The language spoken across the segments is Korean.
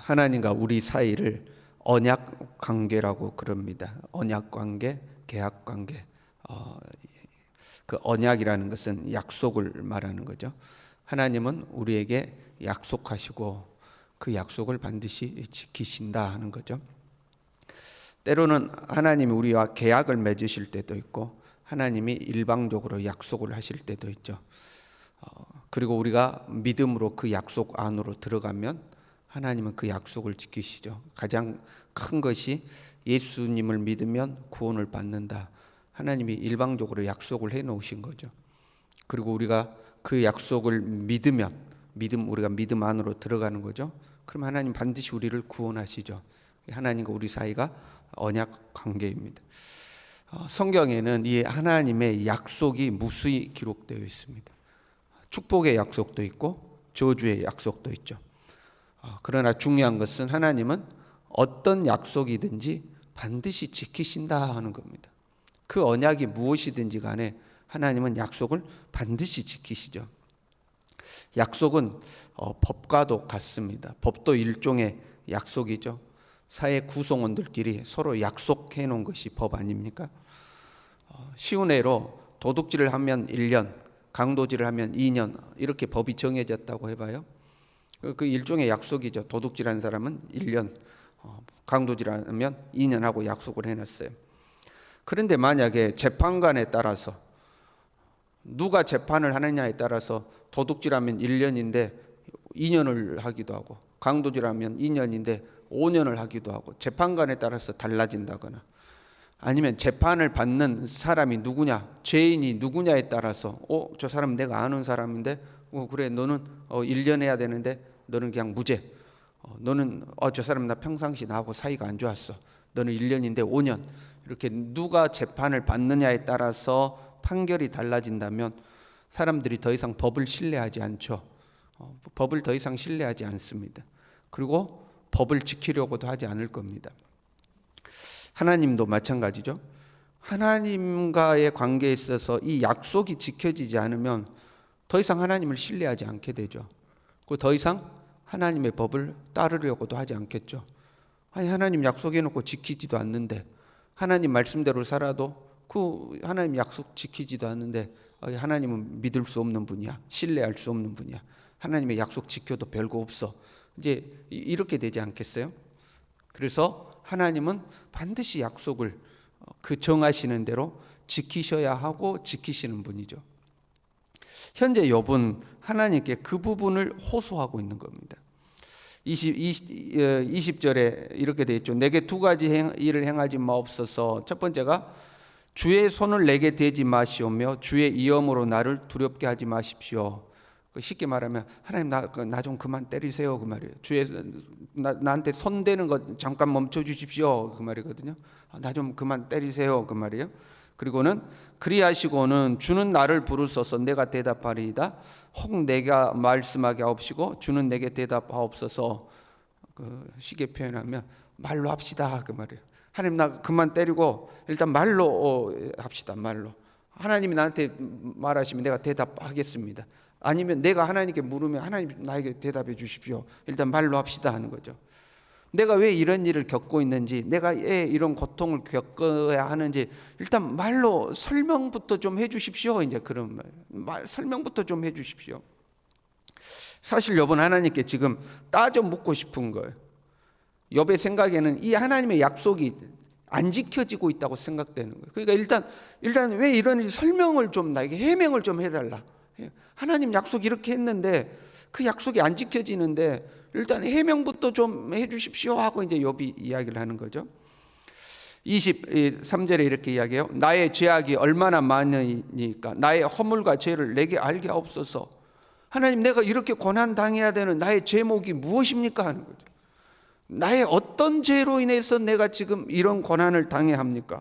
하나님과 우리 사이를 언약 관계라고 그럽니다. 언약 관계, 계약 관계. 그 언약이라는 것은 약속을 말하는 거죠. 하나님은 우리에게 약속하시고 그 약속을 반드시 지키신다 하는 거죠. 때로는 하나님이 우리와 계약을 맺으실 때도 있고 하나님이 일방적으로 약속을 하실 때도 있죠. 그리고 우리가 믿음으로 그 약속 안으로 들어가면 하나님은 그 약속을 지키시죠. 가장 큰 것이 예수님을 믿으면 구원을 받는다. 하나님이 일방적으로 약속을 해 놓으신 거죠. 그리고 우리가 그 약속을 믿으면 우리가 믿음 안으로 들어가는 거죠. 그럼 하나님 반드시 우리를 구원하시죠. 하나님과 우리 사이가 언약 관계입니다. 성경에는 이 하나님의 약속이 무수히 기록되어 있습니다. 축복의 약속도 있고 저주의 약속도 있죠. 그러나 중요한 것은 하나님은 어떤 약속이든지 반드시 지키신다 하는 겁니다. 그 언약이 무엇이든지 간에 하나님은 약속을 반드시 지키시죠. 약속은 법과도 같습니다. 법도 일종의 약속이죠. 사회 구성원들끼리 서로 약속해 놓은 것이 법 아닙니까? 쉬운 예로 도둑질을 하면 1년, 강도질을 하면 2년 이렇게 법이 정해졌다고 해봐요. 그 일종의 약속이죠. 도둑질한 사람은 1년, 강도질하면 2년 하고 약속을 해놨어요. 그런데 만약에 재판관에 따라서 누가 재판을 하느냐에 따라서 도둑질하면 1년인데 2년을 하기도 하고 강도질하면 2년인데 5년을 하기도 하고 재판관에 따라서 달라진다거나 아니면 재판을 받는 사람이 누구냐, 죄인이 누구냐에 따라서 저 사람은 내가 아는 사람인데 그래 너는 1년 해야 되는데 너는 그냥 무죄. 너는 저 사람 나 평상시 나하고 사이가 안 좋았어. 너는 1년인데 5년. 이렇게 누가 재판을 받느냐에 따라서 판결이 달라진다면 사람들이 더 이상 법을 신뢰하지 않죠. 법을 더 이상 신뢰하지 않습니다. 그리고 법을 지키려고도 하지 않을 겁니다. 하나님도 마찬가지죠. 하나님과의 관계에 있어서 이 약속이 지켜지지 않으면 더 이상 하나님을 신뢰하지 않게 되죠. 더 이상 하나님의 법을 따르려고도 하지 않겠죠. 아니 하나님 약속해놓고 지키지도 않는데 하나님 말씀대로 살아도 그 하나님 약속 지키지도 않는데 하나님은 믿을 수 없는 분이야. 신뢰할 수 없는 분이야. 하나님의 약속 지켜도 별거 없어. 이제 이렇게 되지 않겠어요? 그래서 하나님은 반드시 약속을 그 정하시는 대로 지키셔야 하고 지키시는 분이죠. 현재 욥은 하나님께 그 부분을 호소하고 있는 겁니다. 20절에 이렇게 되어 있죠. 내게 두 가지 일을 행하지 마옵소서. 첫 번째가 주의 손을 내게 대지 마시오며 주의 이엄으로 나를 두렵게 하지 마십시오. 쉽게 말하면 하나님 나 좀 그만 때리세요 그 말이에요. 나한테 손 대는 거 잠깐 멈춰 주십시오 그 말이거든요. 나 좀 그만 때리세요 그 말이에요. 그리고는 그리하시고는 주는 나를 부르소서 내가 대답하리이다. 혹 내가 말씀하게 하옵시고 주는 내게 대답하옵소서. 쉽게 표현하면 말로 합시다 그 말이에요. 하나님 나 그만 때리고 일단 말로 합시다. 말로 하나님이 나한테 말하시면 내가 대답하겠습니다. 아니면 내가 하나님께 물으면 하나님 나에게 대답해 주십시오. 일단 말로 합시다 하는 거죠. 내가 왜 이런 일을 겪고 있는지, 내가 왜 이런 고통을 겪어야 하는지 일단 말로 설명부터 좀 해주십시오. 이제 그런 말 설명부터 좀 해주십시오. 사실 욥은 하나님께 지금 따져 묻고 싶은 거예요. 욥의 생각에는 이 하나님의 약속이 안 지켜지고 있다고 생각되는 거예요. 그러니까 일단 왜 이런 일 설명을 좀 나에게 해명을 좀 해달라. 하나님 약속 이렇게 했는데 그 약속이 안 지켜지는데 일단 해명부터 좀 해주십시오 하고 이제 욥이 이야기를 하는 거죠. 23절에 이렇게 이야기해요. 나의 죄악이 얼마나 많으니까 나의 허물과 죄를 내게 알게 하옵소서. 하나님 내가 이렇게 고난 당해야 되는 나의 제목이 무엇입니까 하는 거죠. 나의 어떤 죄로 인해서 내가 지금 이런 고난을 당해야 합니까?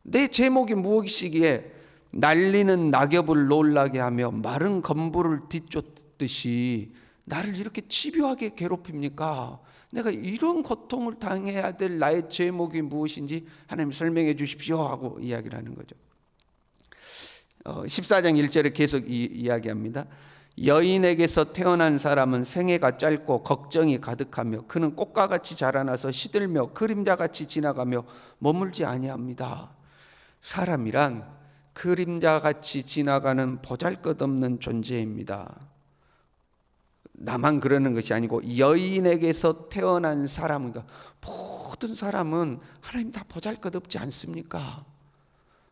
내 제목이 무엇이기에 날리는 낙엽을 놀라게 하며 마른 건부를 뒤쫓듯이 나를 이렇게 집요하게 괴롭힙니까? 내가 이런 고통을 당해야 될 나의 제목이 무엇인지 하나님 설명해 주십시오 하고 이야기를 하는 거죠. 14장 1절에 계속 이야기합니다. 여인에게서 태어난 사람은 생애가 짧고 걱정이 가득하며 그는 꽃과 같이 자라나서 시들며 그림자같이 지나가며 머물지 아니합니다. 사람이란 그림자같이 지나가는 보잘것없는 존재입니다. 나만 그러는 것이 아니고 여인에게서 태어난 사람, 그러니까 모든 사람은 하나님 다 보잘것없지 않습니까?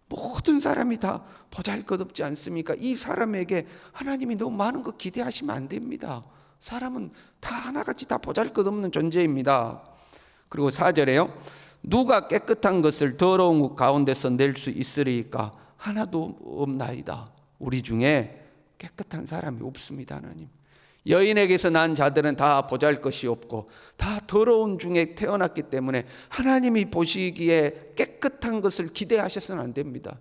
모든 사람이 다 보잘것없지 않습니까? 이 사람에게 하나님이 너무 많은 거 기대하시면 안 됩니다. 사람은 다 하나같이 다 보잘것없는 존재입니다. 그리고 4절에요. 누가 깨끗한 것을 더러운 것 가운데서 낼 수 있으리까? 하나도 없나이다. 우리 중에 깨끗한 사람이 없습니다. 하나님. 여인에게서 난 자들은 다 보잘것이 없고 다 더러운 중에 태어났기 때문에 하나님이 보시기에 깨끗한 것을 기대하셔서는 안 됩니다.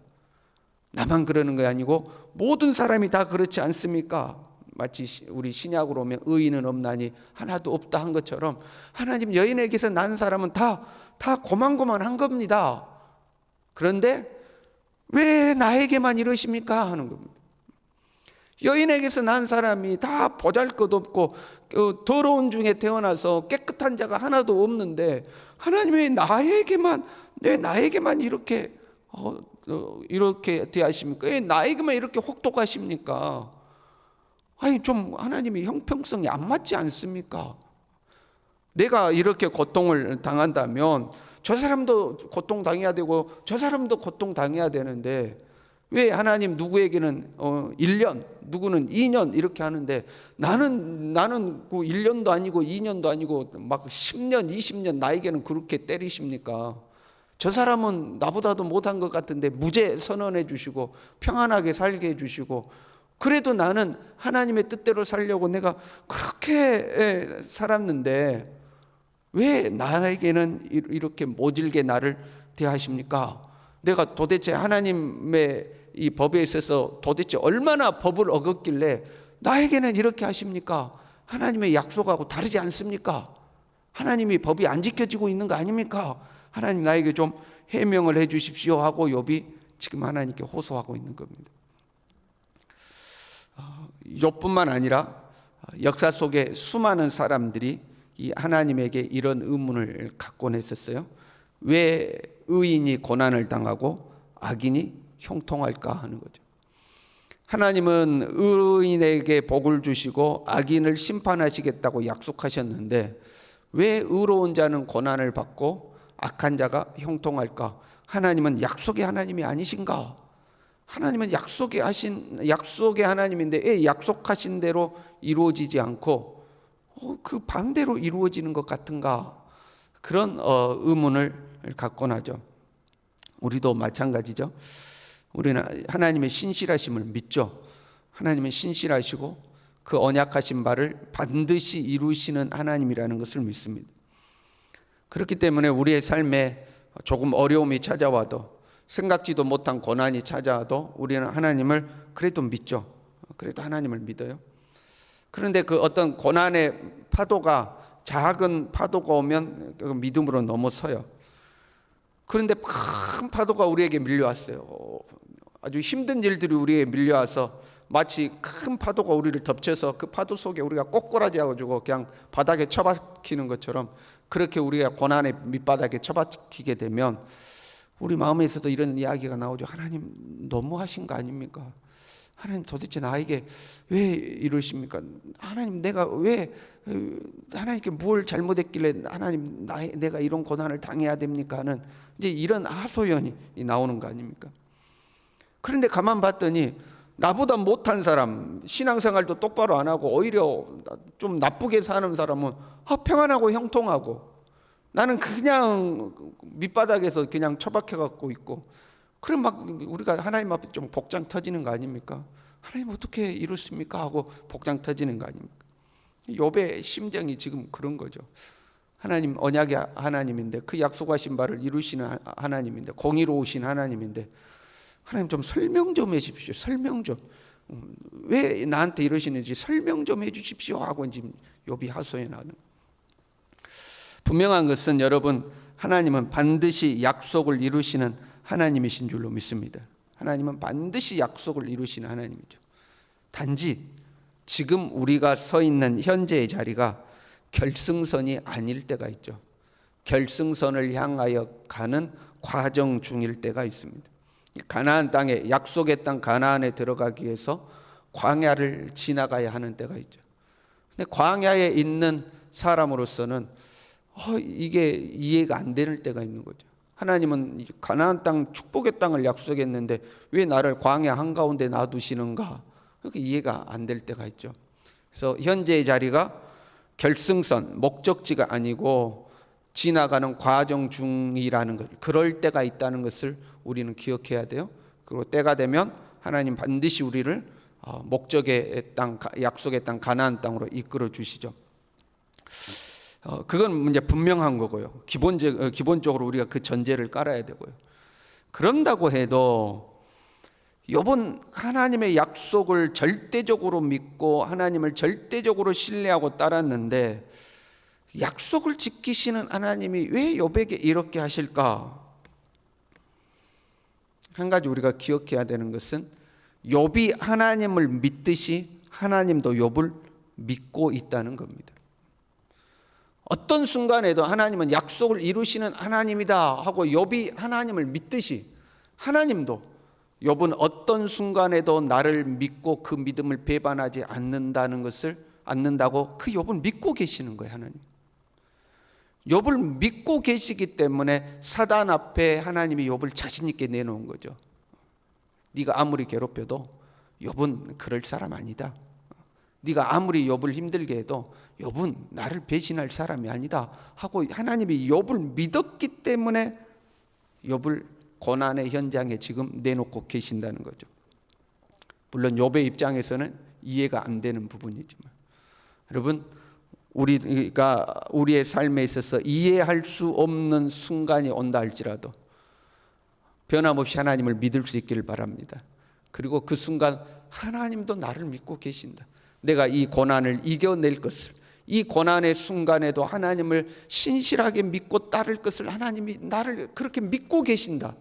나만 그러는 게 아니고 모든 사람이 다 그렇지 않습니까? 마치 우리 신약으로 오면 의인은 없나니 하나도 없다 한 것처럼 하나님 여인에게서 난 사람은 다 고만고만한 겁니다. 그런데 왜 나에게만 이러십니까? 하는 겁니다. 여인에게서 난 사람이 다 보잘것없고 더러운 중에 태어나서 깨끗한 자가 하나도 없는데 하나님이 왜 나에게만 이렇게 대하십니까? 왜 나에게만 이렇게 혹독하십니까? 아니 좀 하나님이 형평성이 안 맞지 않습니까? 내가 이렇게 고통을 당한다면 저 사람도 고통당해야 되고 저 사람도 고통당해야 되는데 왜 하나님 누구에게는 1년, 누구는 2년 이렇게 하는데 나는 그 1년도 아니고 2년도 아니고 막 10년, 20년 나에게는 그렇게 때리십니까? 저 사람은 나보다도 못한 것 같은데 무죄 선언해 주시고 평안하게 살게 해 주시고 그래도 나는 하나님의 뜻대로 살려고 내가 그렇게 살았는데 왜 나에게는 이렇게 모질게 나를 대하십니까? 내가 도대체 하나님의 이 법에 있어서 도대체 얼마나 법을 어겼길래 나에게는 이렇게 하십니까? 하나님의 약속하고 다르지 않습니까? 하나님이 법이 안 지켜지고 있는 거 아닙니까? 하나님 나에게 좀 해명을 해 주십시오 하고 욥이 지금 하나님께 호소하고 있는 겁니다. 욥뿐만 아니라 역사 속에 수많은 사람들이 이 하나님에게 이런 의문을 갖곤 했었어요. 왜 의인이 고난을 당하고 악인이 형통할까 하는 거죠. 하나님은 의인에게 복을 주시고 악인을 심판하시겠다고 약속하셨는데 왜 의로운 자는 고난을 받고 악한 자가 형통할까? 하나님은 약속의 하나님이 아니신가? 하나님은 약속의 하나님인데 왜 약속하신 대로 이루어지지 않고 그 반대로 이루어지는 것 같은가? 그런 의문을 갖곤 하죠. 우리도 마찬가지죠. 우리는 하나님의 신실하심을 믿죠. 하나님은 신실하시고 그 언약하신 바를 반드시 이루시는 하나님이라는 것을 믿습니다. 그렇기 때문에 우리의 삶에 조금 어려움이 찾아와도 생각지도 못한 고난이 찾아와도 우리는 하나님을 그래도 믿죠. 그래도 하나님을 믿어요. 그런데 그 어떤 고난의 파도가 작은 파도가 오면 그 믿음으로 넘어서요. 그런데 큰 파도가 우리에게 밀려왔어요. 아주 힘든 일들이 우리에게 밀려와서 마치 큰 파도가 우리를 덮쳐서 그 파도 속에 우리가 꼬꾸라져가지고 그냥 바닥에 처박히는 것처럼 그렇게 우리가 고난의 밑바닥에 처박히게 되면 우리 마음에서도 이런 이야기가 나오죠. 하나님 너무하신 거 아닙니까? 하나님 도대체 나에게 왜 이러십니까? 하나님 내가 왜 하나님께 뭘 잘못했길래 하나님 내가 이런 고난을 당해야 됩니까? 하는 이제 이런 하소연이 나오는 거 아닙니까? 그런데 가만 봤더니 나보다 못한 사람, 신앙생활도 똑바로 안 하고 오히려 좀 나쁘게 사는 사람은 평안하고 형통하고 나는 그냥 밑바닥에서 그냥 처박혀 갖고 있고 그럼 막 우리가 하나님 앞에 좀 복장 터지는 거 아닙니까? 하나님 어떻게 이렇습니까? 하고 복장 터지는 거 아닙니까? 욥의 심정이 지금 그런 거죠. 하나님 언약의 하나님인데 그 약속하신 바를 이루시는 하나님인데 공의로우신 하나님인데 하나님 좀 설명 좀 해주십시오. 설명 좀. 왜 나한테 이러시는지 설명 좀 해주십시오 하고 지금 욥이 하소연하는. 분명한 것은 여러분 하나님은 반드시 약속을 이루시는 하나님이신 줄로 믿습니다. 하나님은 반드시 약속을 이루시는 하나님이죠. 단지 지금 우리가 서 있는 현재의 자리가 결승선이 아닐 때가 있죠. 결승선을 향하여 가는 과정 중일 때가 있습니다. 가나안 땅에, 약속의 땅 가나안에 들어가기 위해서 광야를 지나가야 하는 때가 있죠. 근데 광야에 있는 사람으로서는 이게 이해가 안 되는 때가 있는 거죠. 하나님은 가나안 땅, 축복의 땅을 약속했는데 왜 나를 광야 한가운데 놔두시는가? 그렇게 이해가 안 될 때가 있죠. 그래서 현재의 자리가 결승선, 목적지가 아니고 지나가는 과정 중이라는 것, 그럴 때가 있다는 것을 우리는 기억해야 돼요. 그리고 때가 되면 하나님 반드시 우리를 목적의 땅, 약속의 땅 가나안 땅으로 이끌어 주시죠. 그건 이제 분명한 거고요. 기본적으로 우리가 그 전제를 깔아야 되고요. 그런다고 해도 욥은 하나님의 약속을 절대적으로 믿고 하나님을 절대적으로 신뢰하고 따랐는데 약속을 지키시는 하나님이 왜 욥에게 이렇게 하실까? 한 가지 우리가 기억해야 되는 것은 욥이 하나님을 믿듯이 하나님도 욥을 믿고 있다는 겁니다. 어떤 순간에도 하나님은 약속을 이루시는 하나님이다 하고 욥이 하나님을 믿듯이 하나님도 욥은 어떤 순간에도 나를 믿고 그 믿음을 배반하지 않는다고 그 욥을 믿고 계시는 거예요. 하나님 욥을 믿고 계시기 때문에 사단 앞에 하나님이 욥을 자신 있게 내놓은 거죠. 네가 아무리 괴롭혀도 욥은 그럴 사람 아니다. 네가 아무리 욥을 힘들게 해도 욥은 나를 배신할 사람이 아니다 하고 하나님이 욥을 믿었기 때문에 욥을 고난의 현장에 지금 내놓고 계신다는 거죠. 물론 욥의 입장에서는 이해가 안 되는 부분이지만 여러분, 우리가 우리의 삶에 있어서 이해할 수 없는 순간이 온다 할지라도 변함없이 하나님을 믿을 수 있기를 바랍니다. 그리고 그 순간 하나님도 나를 믿고 계신다. 내가 이 고난을 이겨낼 것을, 이 고난의 순간에도 하나님을 신실하게 믿고 따를 것을 하나님이 나를 그렇게 믿고 계신다.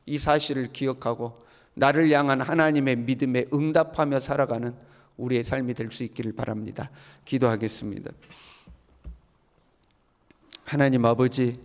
이 사실을 기억하고 나를 향한 하나님의 믿음에 응답하며 살아가는 우리의 삶이 될 수 있기를 바랍니다. 기도하겠습니다. 하나님 아버지,